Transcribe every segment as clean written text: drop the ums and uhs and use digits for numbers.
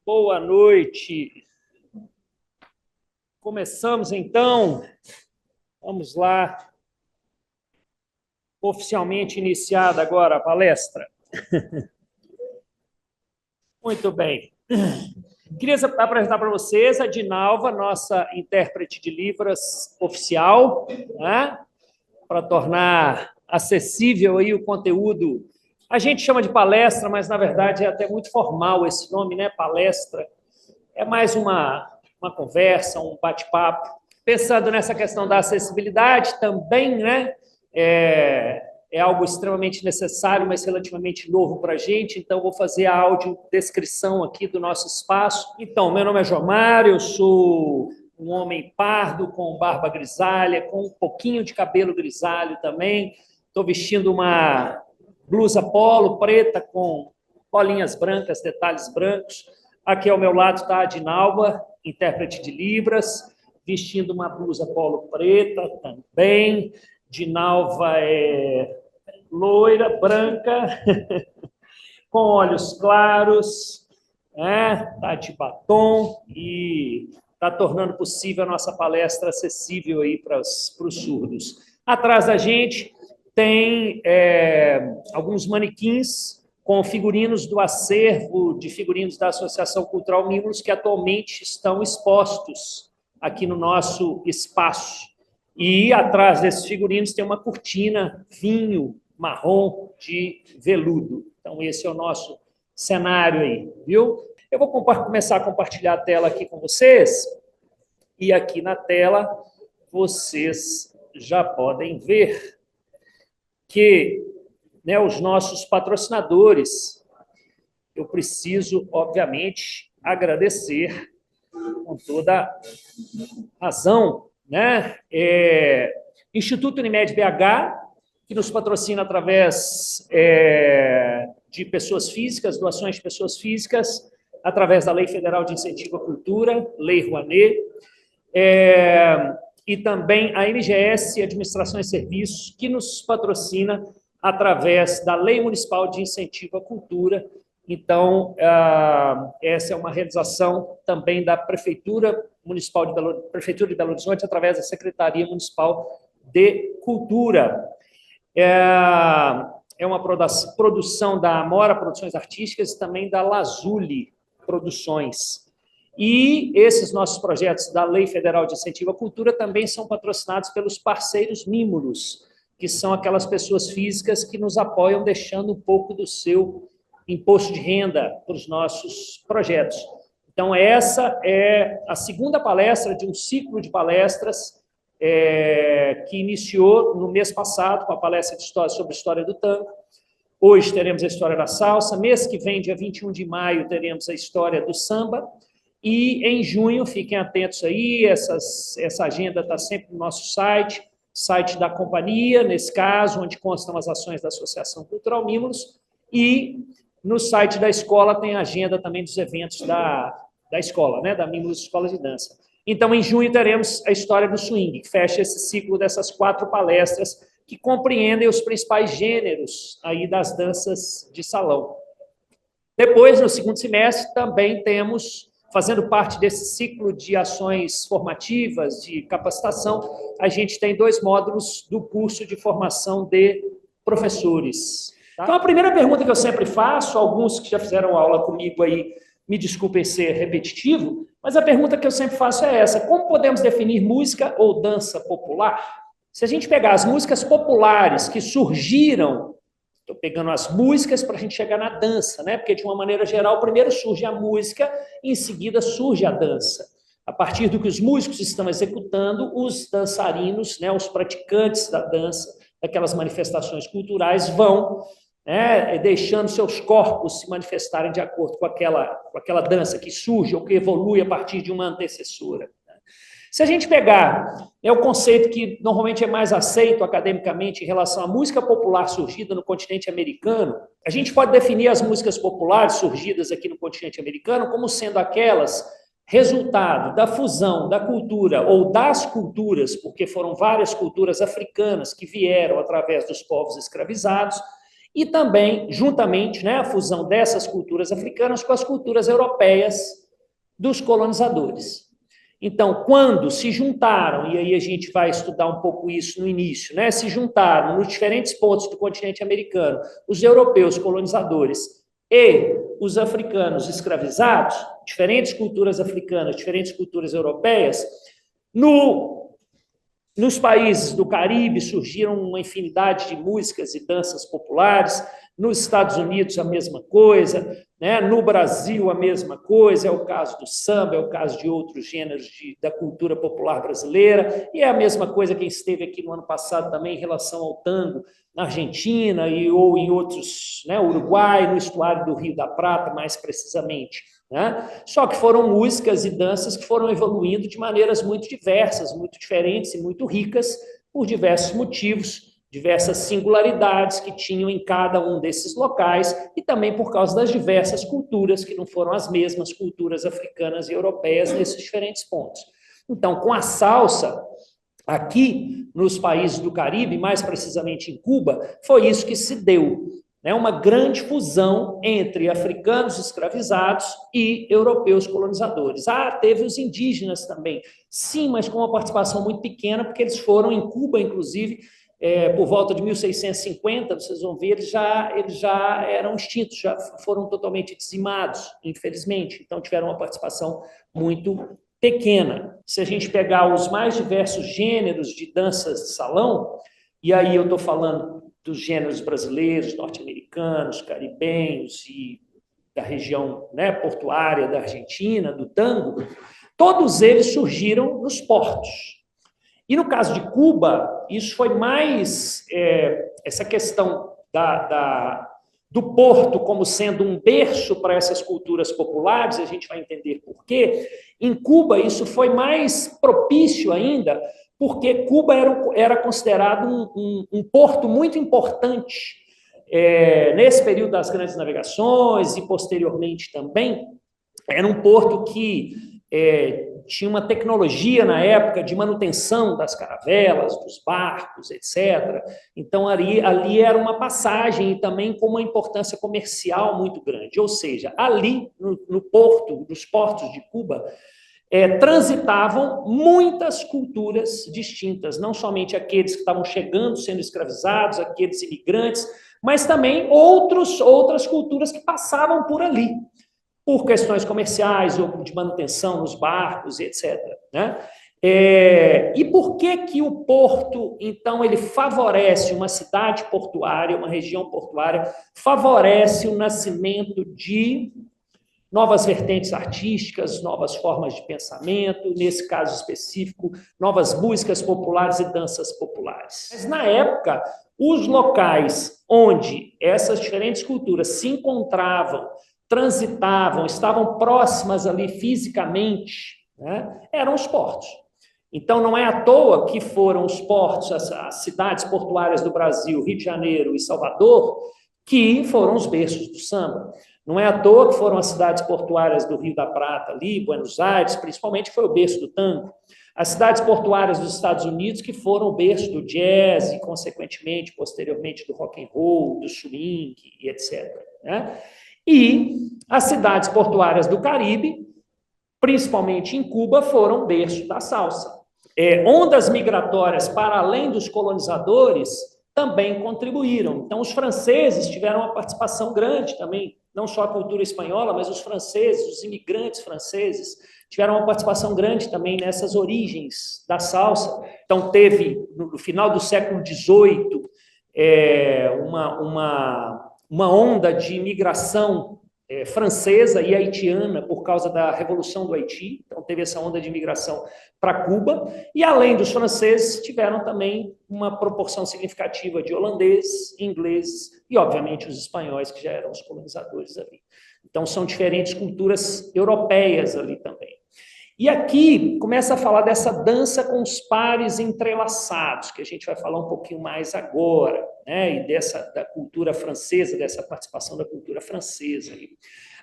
Boa noite. Começamos, então. Vamos lá. Oficialmente iniciada agora a palestra. Muito bem. Queria apresentar para vocês a Dinalva, nossa intérprete de Libras oficial, né? Para tornar acessível aí o conteúdo. A gente chama de palestra, mas, na verdade, é até muito formal esse nome, né? Palestra. É mais uma conversa, um bate-papo. Pensando nessa questão da acessibilidade também, né? É algo extremamente necessário, mas relativamente novo para a gente, então vou fazer a audiodescrição aqui do nosso espaço. Então, meu nome é João Mário, eu sou um homem pardo, com barba grisalha, com um pouquinho de cabelo grisalho também. Estou vestindo uma blusa polo preta com bolinhas brancas, detalhes brancos. Aqui ao meu lado está a Dinalva, intérprete de Libras, vestindo uma blusa polo preta também. Dinalva é loira, branca, com olhos claros, está de batom e está tornando possível a nossa palestra acessível aí para os surdos. Atrás da gente tem alguns manequins com figurinos do acervo de figurinos da Associação Cultural Mimos, que atualmente estão expostos aqui no nosso espaço. E atrás desses figurinos tem uma cortina vinho marrom de veludo. Então, esse é o nosso cenário aí, viu? Eu vou começar a compartilhar a tela aqui com vocês, e aqui na tela vocês já podem ver que, né, os nossos patrocinadores, eu preciso, obviamente, agradecer com toda razão, né? Instituto Unimed BH, que nos patrocina através de pessoas físicas, doações de pessoas físicas, através da Lei Federal de Incentivo à Cultura, Lei Rouanet, e também a MGS, Administração e Serviços, que nos patrocina através da Lei Municipal de Incentivo à Cultura. Então, essa é uma realização também da Prefeitura Municipal de Belo Horizonte, através da Secretaria Municipal de Cultura. É uma produção da Amora Produções Artísticas e também da Lazuli Produções. E esses nossos projetos da Lei Federal de Incentivo à Cultura também são patrocinados pelos parceiros mímulos, que são aquelas pessoas físicas que nos apoiam deixando um pouco do seu imposto de renda para os nossos projetos. Então, essa é a segunda palestra de um ciclo de palestras que iniciou no mês passado com a palestra de história sobre a história do tango. Hoje teremos a história da salsa. Mês que vem, dia 21 de maio, teremos a história do samba. E em junho, fiquem atentos aí, essa agenda está sempre no nosso site da companhia, nesse caso, onde constam as ações da Associação Cultural Mimos, e no site da escola tem a agenda também dos eventos da escola, né, da Mimos Escola de Dança. Então, em junho, teremos a história do swing, que fecha esse ciclo dessas 4 palestras que compreendem os principais gêneros aí das danças de salão. Depois, no segundo semestre, também temos, fazendo parte desse ciclo de ações formativas, de capacitação, a gente tem 2 módulos do curso de formação de professores. Tá? Então, a primeira pergunta que eu sempre faço, alguns que já fizeram aula comigo aí, me desculpem ser repetitivo, mas a pergunta que eu sempre faço é essa: como podemos definir música ou dança popular? Se a gente pegar as músicas populares que surgiram, estou pegando as músicas para a gente chegar na dança, né? Porque, de uma maneira geral, primeiro surge a música e, em seguida, surge a dança. A partir do que os músicos estão executando, os dançarinos, né, os praticantes da dança, daquelas manifestações culturais, vão deixando seus corpos se manifestarem de acordo com aquela dança que surge ou que evolui a partir de uma antecessora. Se a gente pegar o conceito que normalmente é mais aceito academicamente em relação à música popular surgida no continente americano, a gente pode definir as músicas populares surgidas aqui no continente americano como sendo aquelas resultado da fusão da cultura ou das culturas, porque foram várias culturas africanas que vieram através dos povos escravizados, e também, juntamente, né, a fusão dessas culturas africanas com as culturas europeias dos colonizadores. Então, quando se juntaram, e aí a gente vai estudar um pouco isso no início, né, se juntaram nos diferentes pontos do continente americano, os europeus colonizadores e os africanos escravizados, diferentes culturas africanas, diferentes culturas europeias, nos países do Caribe surgiram uma infinidade de músicas e danças populares, nos Estados Unidos a mesma coisa, né? No Brasil a mesma coisa, é o caso do samba, é o caso de outros gêneros da cultura popular brasileira, e é a mesma coisa quem esteve aqui no ano passado também em relação ao tango, na Argentina ou em outros, né, Uruguai, no estuário do Rio da Prata, mais precisamente. Né? Só que foram músicas e danças que foram evoluindo de maneiras muito diversas, muito diferentes e muito ricas, por diversos motivos, diversas singularidades que tinham em cada um desses locais e também por causa das diversas culturas, que não foram as mesmas culturas africanas e europeias nesses diferentes pontos. Então, com a salsa, aqui nos países do Caribe, mais precisamente em Cuba, foi isso que se deu, né? Uma grande fusão entre africanos escravizados e europeus colonizadores. Teve os indígenas também, sim, mas com uma participação muito pequena, porque eles foram em Cuba, inclusive, por volta de 1650, vocês vão ver, eles já eram extintos, já foram totalmente dizimados, infelizmente, então tiveram uma participação muito pequena. Se a gente pegar os mais diversos gêneros de danças de salão, e aí eu estou falando dos gêneros brasileiros, norte-americanos, caribenhos e da região, né, portuária da Argentina, do tango, todos eles surgiram nos portos. E no caso de Cuba, isso foi mais essa questão do porto como sendo um berço para essas culturas populares, a gente vai entender por quê. Em Cuba, isso foi mais propício ainda, porque Cuba era considerado um porto muito importante nesse período das grandes navegações e posteriormente também. Era um porto que tinha uma tecnologia na época de manutenção das caravelas, dos barcos, etc. Então, ali era uma passagem e também com uma importância comercial muito grande. Ou seja, ali, no porto, nos portos de Cuba, transitavam muitas culturas distintas, não somente aqueles que estavam chegando, sendo escravizados, aqueles imigrantes, mas também outras culturas que passavam por ali, por questões comerciais ou de manutenção nos barcos, etc. Né? E por que o porto, então, ele favorece uma cidade portuária, uma região portuária, favorece o nascimento de novas vertentes artísticas, novas formas de pensamento, nesse caso específico, novas músicas populares e danças populares. Mas, na época, os locais onde essas diferentes culturas se encontravam, transitavam, estavam próximas ali fisicamente, né, eram os portos. Então, não é à toa que foram os portos, as cidades portuárias do Brasil, Rio de Janeiro e Salvador, que foram os berços do samba. Não é à toa que foram as cidades portuárias do Rio da Prata, ali, Buenos Aires, principalmente, foi o berço do tango. As cidades portuárias dos Estados Unidos, que foram o berço do jazz e, consequentemente, posteriormente, do rock and roll, do swing e etc. Né? E as cidades portuárias do Caribe, principalmente em Cuba, foram berço da salsa. Ondas migratórias para além dos colonizadores também contribuíram. Então, os franceses tiveram uma participação grande também, não só a cultura espanhola, mas os franceses, os imigrantes franceses, tiveram uma participação grande também nessas origens da salsa. Então, teve, no final do século XVIII, uma onda de imigração francesa e haitiana por causa da Revolução do Haiti. Então, teve essa onda de imigração para Cuba. E, além dos franceses, tiveram também uma proporção significativa de holandeses, ingleses e, obviamente, os espanhóis, que já eram os colonizadores ali. Então, são diferentes culturas europeias ali também. E aqui começa a falar dessa dança com os pares entrelaçados, que a gente vai falar um pouquinho mais agora, né? E da cultura francesa, dessa participação da cultura francesa.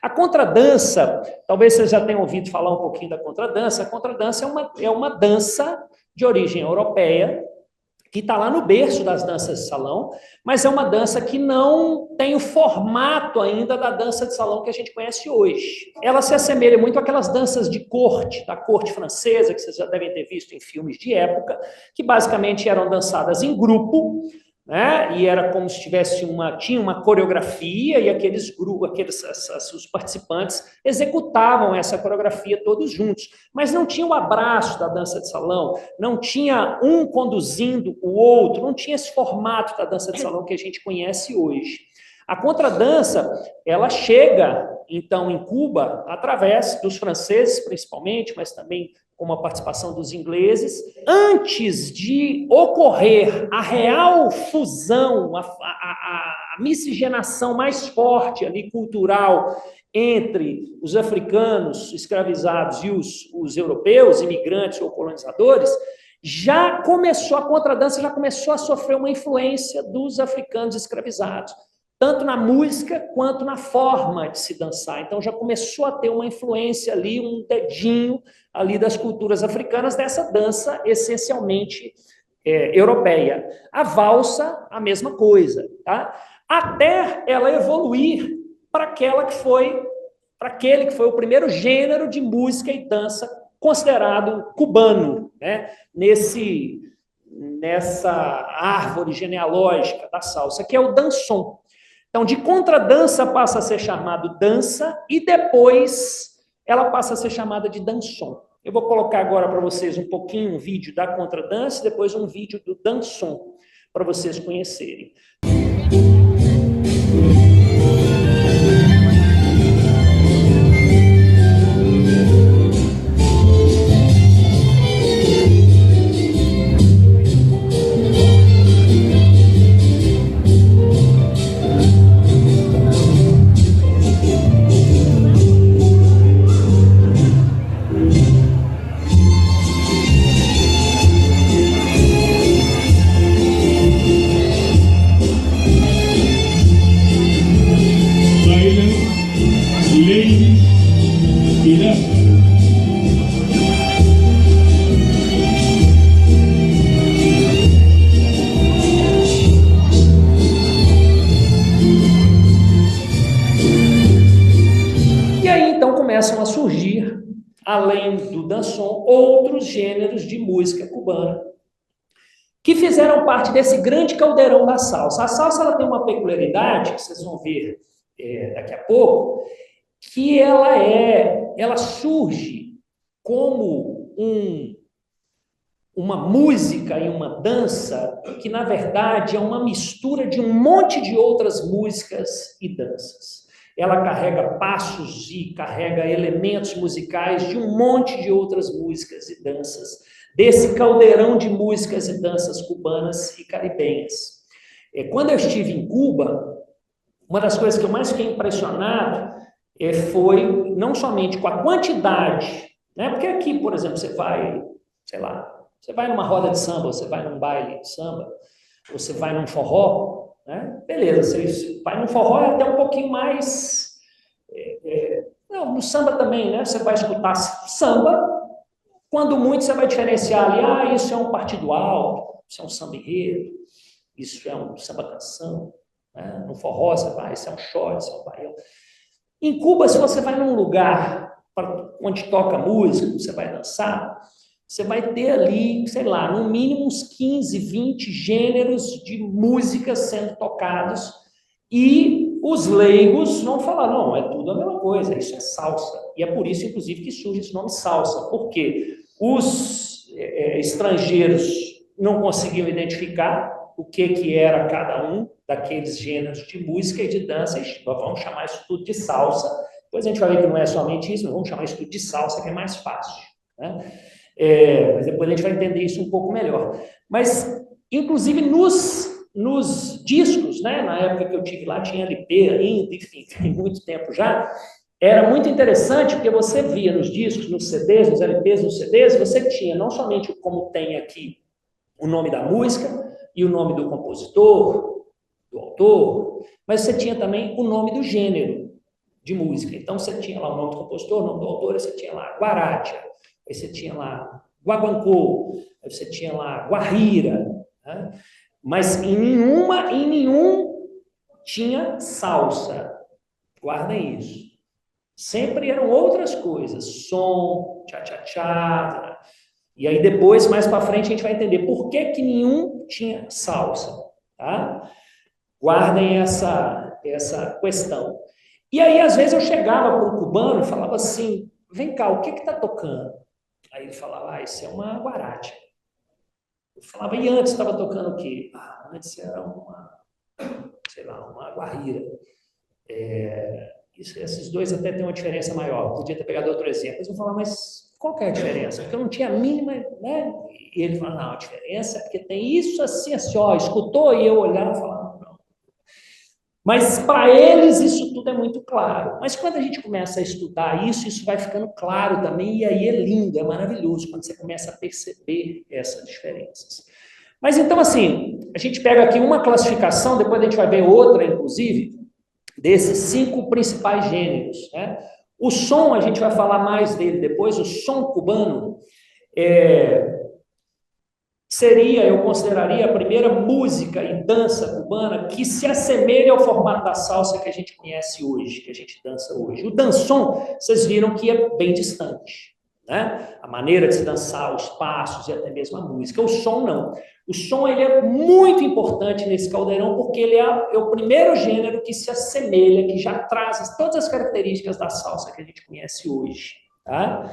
A contradança, talvez vocês já tenham ouvido falar um pouquinho da contradança. A contradança é uma dança de origem europeia, que está lá no berço das danças de salão, mas é uma dança que não tem o formato ainda da dança de salão que a gente conhece hoje. Ela se assemelha muito àquelas danças de corte, da corte francesa, que vocês já devem ter visto em filmes de época, que basicamente eram dançadas em grupo, né? E era como se tinha uma coreografia e aqueles grupos, os participantes executavam essa coreografia todos juntos, mas não tinha o abraço da dança de salão, não tinha um conduzindo o outro, não tinha esse formato da dança de salão que a gente conhece hoje. A contradança, ela chega, então, em Cuba, através dos franceses, principalmente, mas também com a participação dos ingleses. Antes de ocorrer a real fusão, a miscigenação mais forte ali, cultural, entre os africanos escravizados e os europeus, imigrantes ou colonizadores, a contradança já começou a sofrer uma influência dos africanos escravizados, tanto na música quanto na forma de se dançar. Então, já começou a ter uma influência ali, um dedinho ali das culturas africanas, dessa dança essencialmente europeia. A valsa, a mesma coisa, tá? Até ela evoluir para aquele que foi o primeiro gênero de música e dança considerado cubano, né? Nessa árvore genealógica da salsa, que é o dançom. Então, de contradança passa a ser chamado dança e depois ela passa a ser chamada de dançom. Eu vou colocar agora para vocês um pouquinho um vídeo da contradança e depois um vídeo do dançom, para vocês conhecerem. Começam a surgir, além do dançom, outros gêneros de música cubana que fizeram parte desse grande caldeirão da salsa. A salsa ela tem uma peculiaridade, que vocês vão ver daqui a pouco, que ela surge como uma música e uma dança que, na verdade, é uma mistura de um monte de outras músicas e danças. Ela carrega passos e carrega elementos musicais de um monte de outras músicas e danças, desse caldeirão de músicas e danças cubanas e caribenhas. Quando eu estive em Cuba, uma das coisas que eu mais fiquei impressionado foi não somente com a quantidade, né? Porque aqui, por exemplo, você vai, sei lá, você vai numa roda de samba, você vai num baile de samba, você vai num forró, né? Beleza, você vai num forró é até um pouquinho mais... não, no samba também, né? Você vai escutar samba, quando muito você vai diferenciar ali, isso é um partido alto, isso é um samba enredo, isso é um samba-canção, né? No forró você vai, isso é um shot, isso é um baião. Em Cuba, se você vai num lugar onde toca música, você vai dançar, você vai ter ali, sei lá, no mínimo uns 15, 20 gêneros de música sendo tocados e os leigos vão falar, não, é tudo a mesma coisa, isso é salsa. E é por isso, inclusive, que surge esse nome salsa, porque os estrangeiros não conseguiam identificar o que era cada um daqueles gêneros de música e de dança, e vamos chamar isso tudo de salsa. Depois a gente vai ver que não é somente isso, mas vamos chamar isso tudo de salsa, que é mais fácil, né? Mas depois a gente vai entender isso um pouco melhor. Mas, inclusive, nos discos, né, na época que eu tive lá, tinha LP ainda, enfim, tem muito tempo já, era muito interessante, porque você via nos discos, nos CDs, nos LPs, nos CDs, você tinha não somente como tem aqui o nome da música e o nome do compositor, do autor, mas você tinha também o nome do gênero de música. Então, você tinha lá o nome do compositor, o nome do autor, você tinha lá guaracha, aí você tinha lá guaguancô, aí você tinha lá guarrira, né? Mas em nenhum tinha salsa. Guardem isso. Sempre eram outras coisas, som, tchá-tchá-tchá. E aí depois, mais para frente, a gente vai entender por que nenhum tinha salsa, tá? Guardem essa questão. E aí, às vezes, eu chegava para o cubano e falava assim, vem cá, o que está tocando? Aí ele falava, isso é uma guaracha. Eu falava, e antes estava tocando o quê? Antes era uma guarira. Esses dois até têm uma diferença maior. Podia ter pegado outro exemplo. Eles vão falar, mas qual que é a diferença? Porque eu não tinha a mínima, né? E ele fala, não, a diferença é porque tem isso assim, ó, escutou? E eu olhava e falava, não. Mas para eles isso tudo é muito claro. Mas quando a gente começa a estudar isso vai ficando claro também, e aí é lindo, é maravilhoso, quando você começa a perceber essas diferenças. Mas então, assim, a gente pega aqui uma classificação, depois a gente vai ver outra, inclusive, desses 5 principais gêneros, né? O som, a gente vai falar mais dele depois, o som cubano seria, eu consideraria, a primeira música e dança cubana que se assemelha ao formato da salsa que a gente conhece hoje, que a gente dança hoje. O dançom, vocês viram que é bem distante, né? A maneira de se dançar, os passos e até mesmo a música. O som, não. O som ele é muito importante nesse caldeirão porque ele é o primeiro gênero que se assemelha, que já traz todas as características da salsa que a gente conhece hoje. Tá?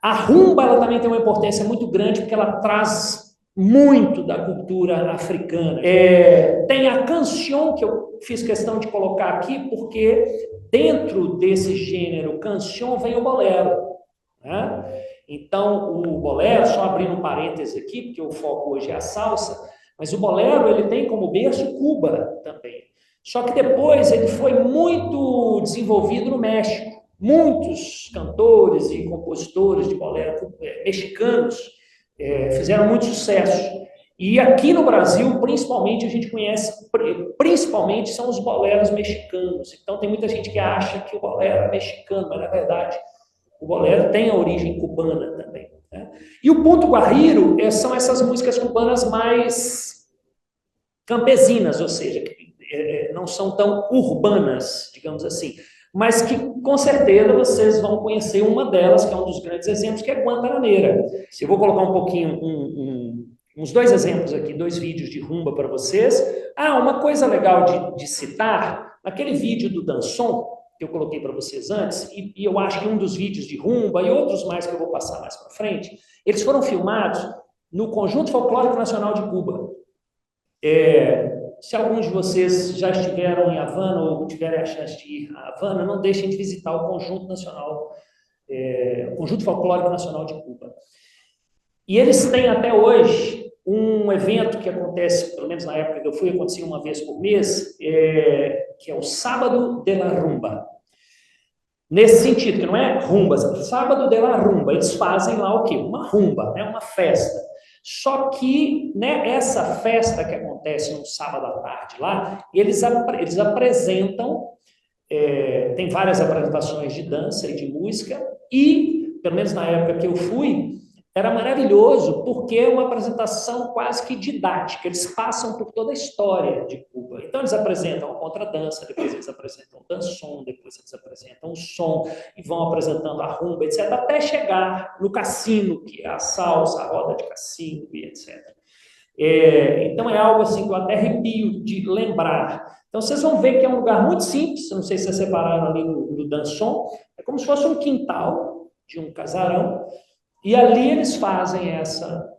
A rumba ela também tem uma importância muito grande porque ela traz muito da cultura africana. Tem a canção que eu fiz questão de colocar aqui porque dentro desse gênero canção vem o bolero. Né? Então, o bolero, só abrindo um parêntese aqui, porque o foco hoje é a salsa, mas o bolero ele tem como berço Cuba também. Só que depois ele foi muito desenvolvido no México. Muitos cantores e compositores de bolero mexicanos fizeram muito sucesso. E aqui no Brasil, principalmente, a gente conhece, principalmente são os boleros mexicanos. Então, tem muita gente que acha que o bolero é mexicano, mas na verdade o bolero tem a origem cubana também. Né? E o ponto guarriro são essas músicas cubanas mais campesinas, ou seja, que não são tão urbanas, digamos assim, mas que com certeza vocês vão conhecer uma delas, que é um dos grandes exemplos, que é Guantanameira. Eu vou colocar um pouquinho, uns 2 exemplos aqui, 2 vídeos de rumba para vocês. Uma coisa legal de citar, naquele vídeo do dançom, que eu coloquei para vocês antes, e eu acho que um dos vídeos de rumba e outros mais que eu vou passar mais para frente, eles foram filmados no Conjunto Folclórico Nacional de Cuba. Se alguns de vocês já estiveram em Havana ou tiverem a chance de ir a Havana, não deixem de visitar o Conjunto Folclórico Nacional de Cuba. E eles têm até hoje um evento que acontece, pelo menos na época que eu fui, acontecia uma vez por mês, que é o Sábado de la Rumba. Nesse sentido, que não é rumba, Sábado de la Rumba, eles fazem lá o quê? Uma rumba, né? Uma festa. Só que, né, essa festa que acontece no sábado à tarde lá, eles apresentam, tem várias apresentações de dança e de música, e, pelo menos na época que eu fui, era maravilhoso, porque é uma apresentação quase que didática, eles passam por toda a história de Cuba. Então, eles apresentam a contradança, depois eles apresentam o dançom, depois eles apresentam o som, e vão apresentando a rumba, etc., até chegar no cassino, que é a salsa, a roda de cassino, e etc. Então, é algo assim que eu até arrepio de lembrar. Então, vocês vão ver que é um lugar muito simples, não sei se vocês separaram ali no dançom, é como se fosse um quintal de um casarão, e ali eles fazem essa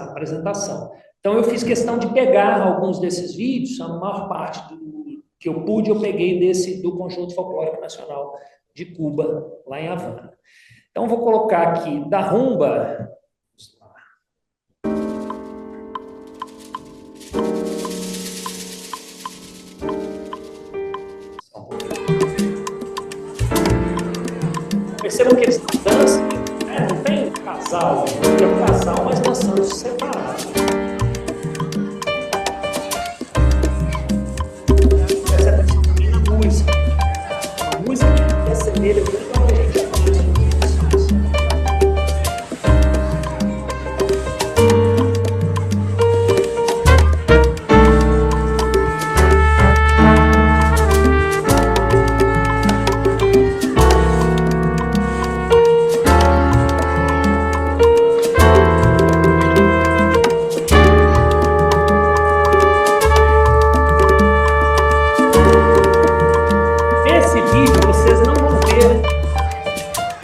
apresentação. Então, eu fiz questão de pegar alguns desses vídeos, a maior parte que eu pude, eu peguei do Conjunto Folclórico Nacional de Cuba, lá em Havana. Então, vou colocar aqui da rumba. Percebam que eles dançam. Não tem casal, é um casal, mas dançando separado. Essa é também na música. A música que assemelha muito ao que a gente conhece.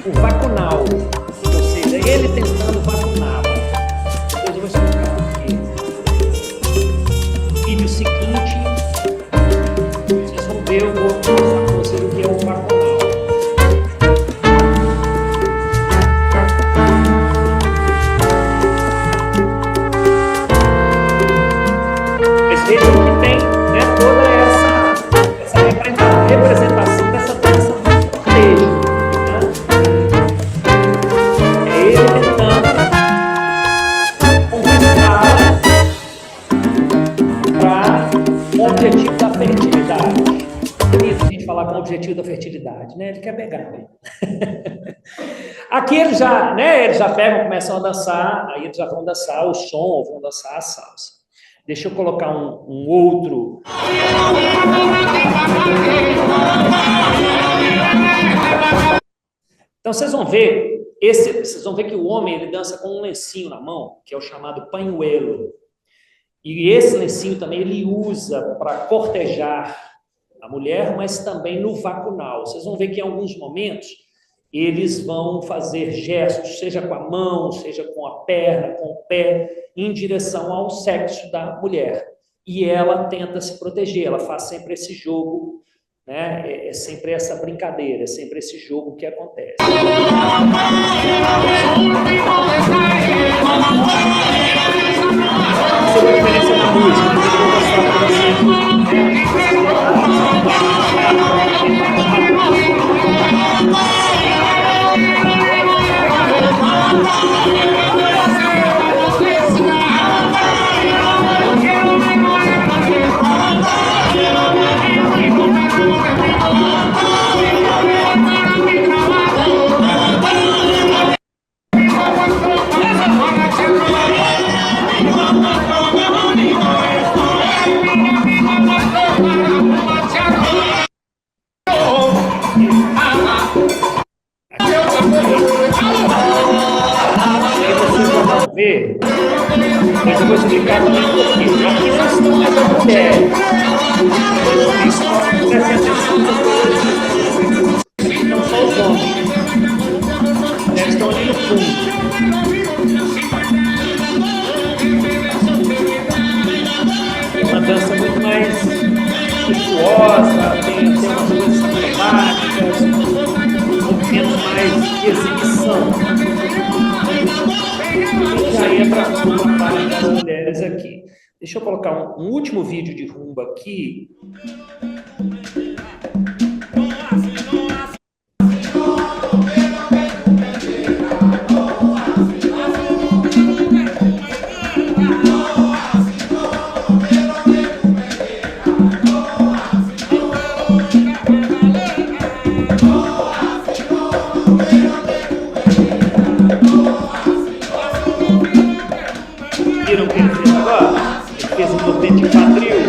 o vacunal, ou seja, ele tentando vacuná-la. Depois eu vou explicar por quê. No vídeo seguinte, vocês vão ver, eu vou mostrar para vocês o que é o vacunal. Mas vejam que tem, né, toda essa representação dessa dança do cortejo, né? É ele tentando conquistá-la para o objetivo da fertilidade. Bonito a gente falar com o objetivo da fertilidade, né? Ele quer pegar. Aqui eles já pegam, começam a dançar, aí eles já vão dançar o som, ou vão dançar a salsa. Deixa eu colocar um outro. Então vocês vão ver que o homem ele dança com um lencinho na mão, que é o chamado pañuelo. E esse lencinho também ele usa para cortejar a mulher, mas também no vacunal. Vocês vão ver que em alguns momentos eles vão fazer gestos, seja com a mão, seja com a perna, com o pé, em direção ao sexo da mulher. E ela tenta se proteger, ela faz sempre esse jogo, né? É sempre essa brincadeira, é sempre esse jogo que acontece. Sobre a diferença da música, eu vou mostrar para vocês. Ver, mas eu vou explicar também por quê. Aqui não estão mais as mulheres. Aqui não são os homens. As mulheres estão ali no fundo. É uma dança muito mais virtuosa, tem umas coisas dramáticas, movimentos mais de exibição. Já entra uma parte das mulheres aqui. Deixa eu colocar um último vídeo de rumba aqui. Viram o que ele fez agora? Ele fez um movimento de quadril.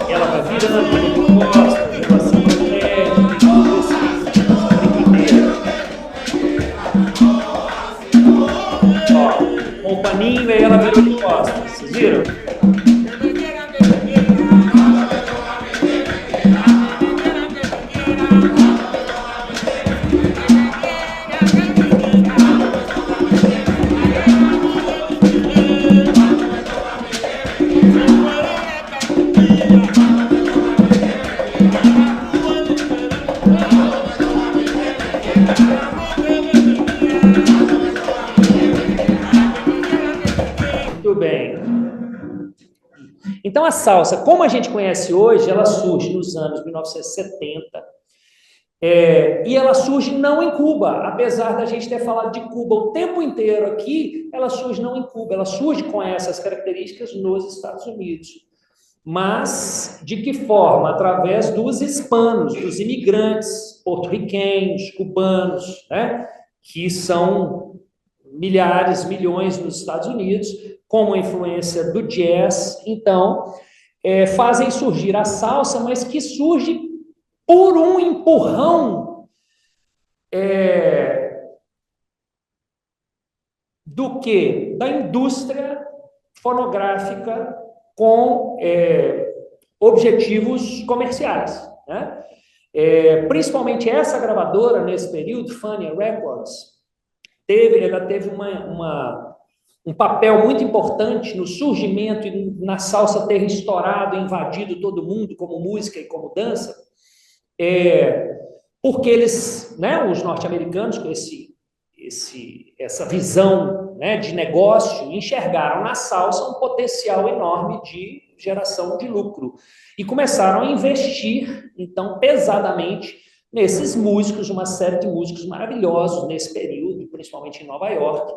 E ela vai virando, de costas, relação para a mulher, tudo essa brincadeira. Ó, com o paninho e ela virou de costas. Vocês viram? Então, a salsa, como a gente conhece hoje, ela surge nos anos 1970, e ela surge não em Cuba, apesar da gente ter falado de Cuba o tempo inteiro aqui, ela surge não em Cuba, ela surge com essas características nos Estados Unidos. Mas, de que forma? Através dos hispanos, dos imigrantes porto-riquenhos, cubanos, né? Que são milhares, milhões nos Estados Unidos, como a influência do jazz, então, fazem surgir a salsa, mas que surge por um empurrão do quê? Da indústria fonográfica com objetivos comerciais, né? Principalmente essa gravadora, nesse período, Fania Records, ela teve um papel muito importante no surgimento e na salsa ter estourado, invadido todo mundo, como música e como dança, porque eles, né, os norte-americanos, com essa visão, né, de negócio, enxergaram na salsa um potencial enorme de geração de lucro e começaram a investir, então, pesadamente nesses músicos, uma série de músicos maravilhosos nesse período, principalmente em Nova York,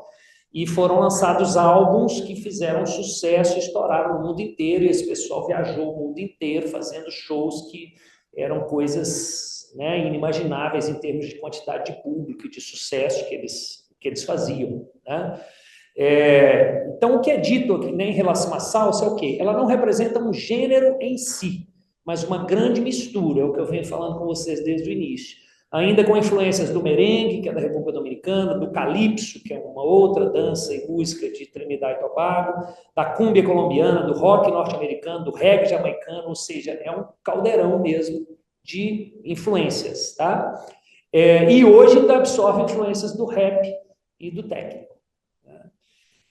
e foram lançados álbuns que fizeram sucesso, estouraram no mundo inteiro, e esse pessoal viajou o mundo inteiro fazendo shows que eram coisas, né, inimagináveis em termos de quantidade de público e de sucesso que eles faziam, né? Então, o que é dito aqui, né, em relação à salsa é o quê? Ela não representa um gênero em si, mas uma grande mistura, é o que eu venho falando com vocês desde o início. Ainda com influências do merengue, que é da República Dominicana, do calypso, que é uma outra dança e música de Trinidad e Tobago, da cúmbia colombiana, do rock norte-americano, do reggae jamaicano, ou seja, é um caldeirão mesmo de influências, tá? E hoje ainda absorve influências do rap e do técnico.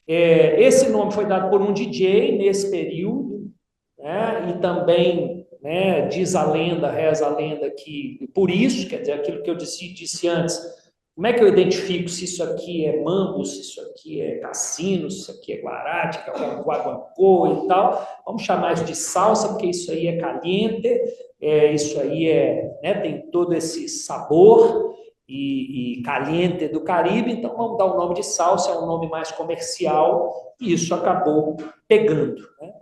Esse nome foi dado por um DJ nesse período, né? E também, né, diz a lenda, reza a lenda que, por isso, quer dizer, aquilo que eu disse antes, como é que eu identifico se isso aqui é mambo, se isso aqui é cassino, se isso aqui é guarate, guaguancô e tal, vamos chamar isso de salsa, porque isso aí é caliente, isso aí né, tem todo esse sabor e caliente do Caribe, então vamos dar o nome de salsa, é um nome mais comercial, e isso acabou pegando, né?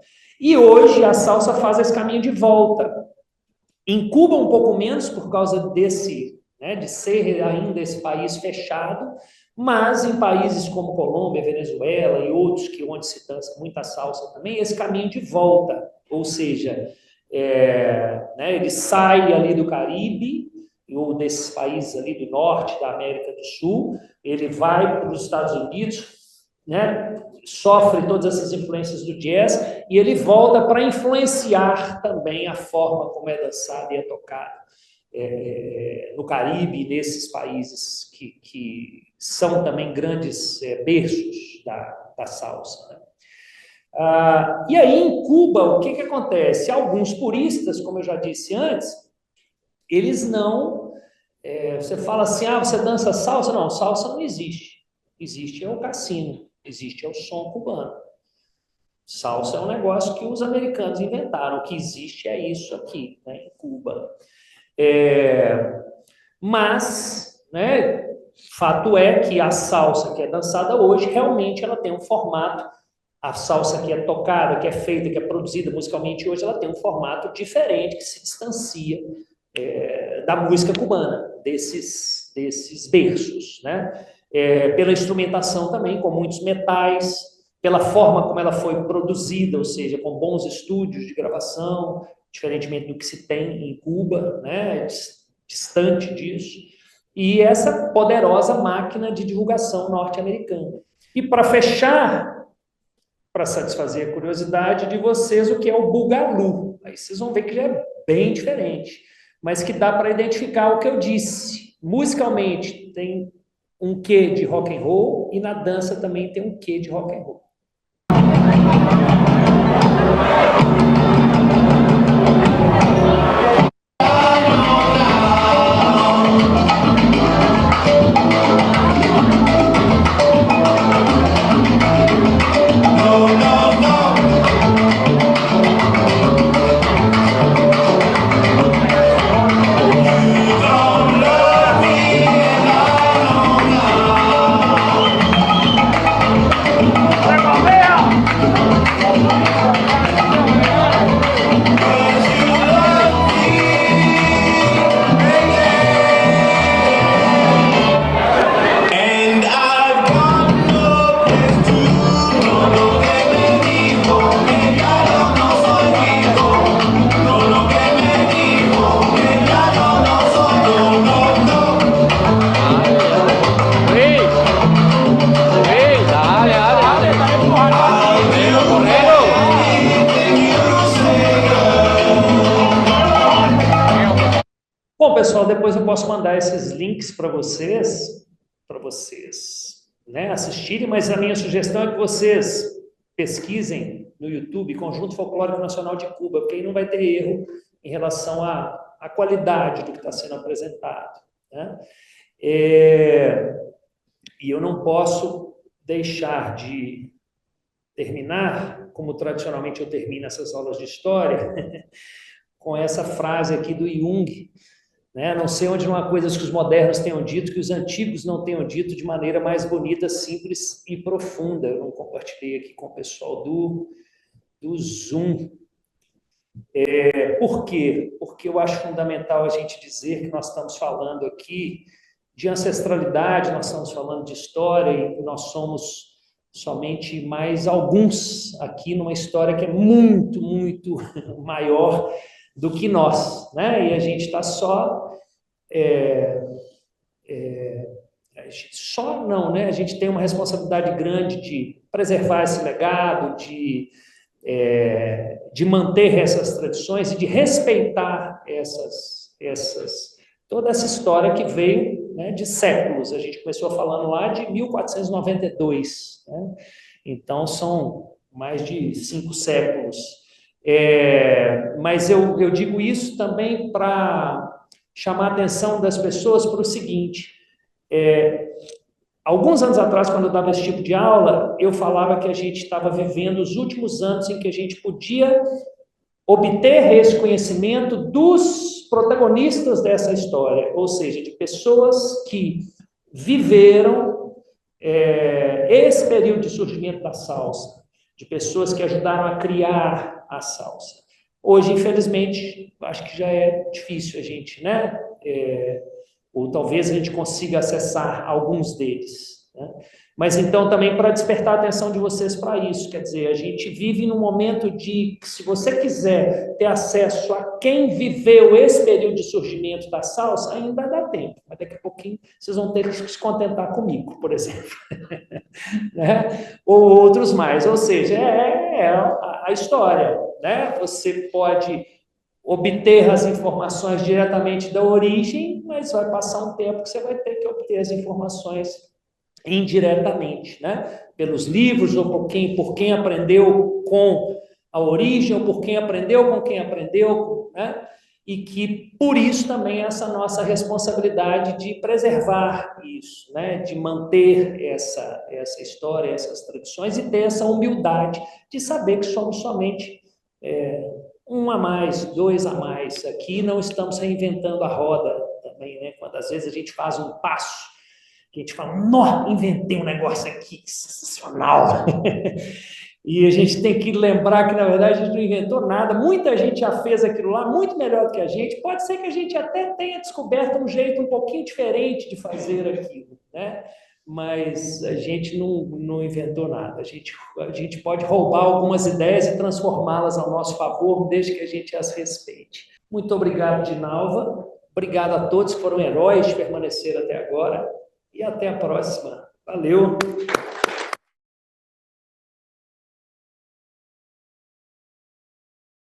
E hoje a salsa faz esse caminho de volta. Em Cuba, um pouco menos, por causa desse, né, de ser ainda esse país fechado, mas em países como Colômbia, Venezuela e outros, onde se dança muita salsa também, esse caminho de volta, ou seja, né, ele sai ali do Caribe, ou desses países ali do norte da América do Sul, ele vai para os Estados Unidos, né, sofre todas essas influências do jazz e ele volta para influenciar também a forma como é dançada e é tocada no Caribe, nesses países que são também grandes berços da salsa, né? E aí, em Cuba, o que acontece? Alguns puristas, como eu já disse antes, eles não... você fala assim, você dança salsa? Não, salsa não existe. Existe o cassino, existe o som cubano. Salsa é um negócio que os americanos inventaram. O que existe é isso aqui, né, em Cuba. Mas, né, fato é que a salsa que é dançada hoje, realmente ela tem um formato. A salsa que é tocada, que é feita, que é produzida musicalmente hoje, ela tem um formato diferente, que se distancia da música cubana, desses berços, né? Pela instrumentação também, com muitos metais, pela forma como ela foi produzida, ou seja, com bons estúdios de gravação, diferentemente do que se tem em Cuba, né? Distante disso, e essa poderosa máquina de divulgação norte-americana. E para fechar, para satisfazer a curiosidade de vocês, o que é o bugalú. Aí vocês vão ver que já é bem diferente, mas que dá para identificar o que eu disse. Musicalmente tem um quê de rock and roll e na dança também tem um quê de rock and roll. depois eu posso mandar esses links para vocês, né, assistirem, mas a minha sugestão é que vocês pesquisem no YouTube Conjunto Folclórico Nacional de Cuba, porque aí não vai ter erro em relação à qualidade do que está sendo apresentado, né? E eu não posso deixar de terminar, como tradicionalmente eu termino essas aulas de história, com essa frase aqui do Jung, né? Não sei onde não há coisas que os modernos tenham dito, que os antigos não tenham dito de maneira mais bonita, simples e profunda. Eu não compartilhei aqui com o pessoal do Zoom. Por quê? Porque eu acho fundamental a gente dizer que nós estamos falando aqui de ancestralidade, nós estamos falando de história e nós somos somente mais alguns aqui numa história que é muito, muito maior do que nós, né? E a gente está só... só não, né? A gente tem uma responsabilidade grande de preservar esse legado, de manter essas tradições e de respeitar toda essa história que veio, né, de séculos. A gente começou falando lá de 1492, né? Então são mais de 5 séculos. Mas eu digo isso também para chamar a atenção das pessoas para o seguinte: alguns anos atrás, quando eu dava esse tipo de aula, eu falava que a gente estava vivendo os últimos anos em que a gente podia obter esse conhecimento dos protagonistas dessa história, ou seja, de pessoas que viveram esse período de surgimento da salsa, de pessoas que ajudaram a criar a salsa. Hoje, infelizmente, acho que já é difícil a gente, né? Ou talvez a gente consiga acessar alguns deles, né? Mas então também para despertar a atenção de vocês para isso, quer dizer, a gente vive num momento de que, se você quiser ter acesso a quem viveu esse período de surgimento da salsa, ainda dá tempo, mas daqui a pouquinho vocês vão ter que se contentar comigo, por exemplo, né? Ou outros mais, ou seja, a história, né? Você pode obter as informações diretamente da origem, mas vai passar um tempo que você vai ter que obter as informações indiretamente, né? Pelos livros, ou por quem aprendeu com a origem, ou por quem aprendeu com quem aprendeu, né? E que, por isso, também essa nossa responsabilidade de preservar isso, né? De manter essa história, essas tradições, e ter essa humildade de saber que somos somente um a mais, dois a mais. Aqui não estamos reinventando a roda também, né? Quando às vezes a gente faz um passo, que a gente fala, nó, inventei um negócio aqui, que sensacional. E a gente tem que lembrar que, na verdade, a gente não inventou nada. Muita gente já fez aquilo lá muito melhor do que a gente. Pode ser que a gente até tenha descoberto um jeito um pouquinho diferente de fazer aquilo, né? Mas a gente não inventou nada. A gente pode roubar algumas ideias e transformá-las ao nosso favor, desde que a gente as respeite. Muito obrigado, Dinalva. Obrigado a todos que foram heróis de permanecer até agora. E até a próxima. Valeu!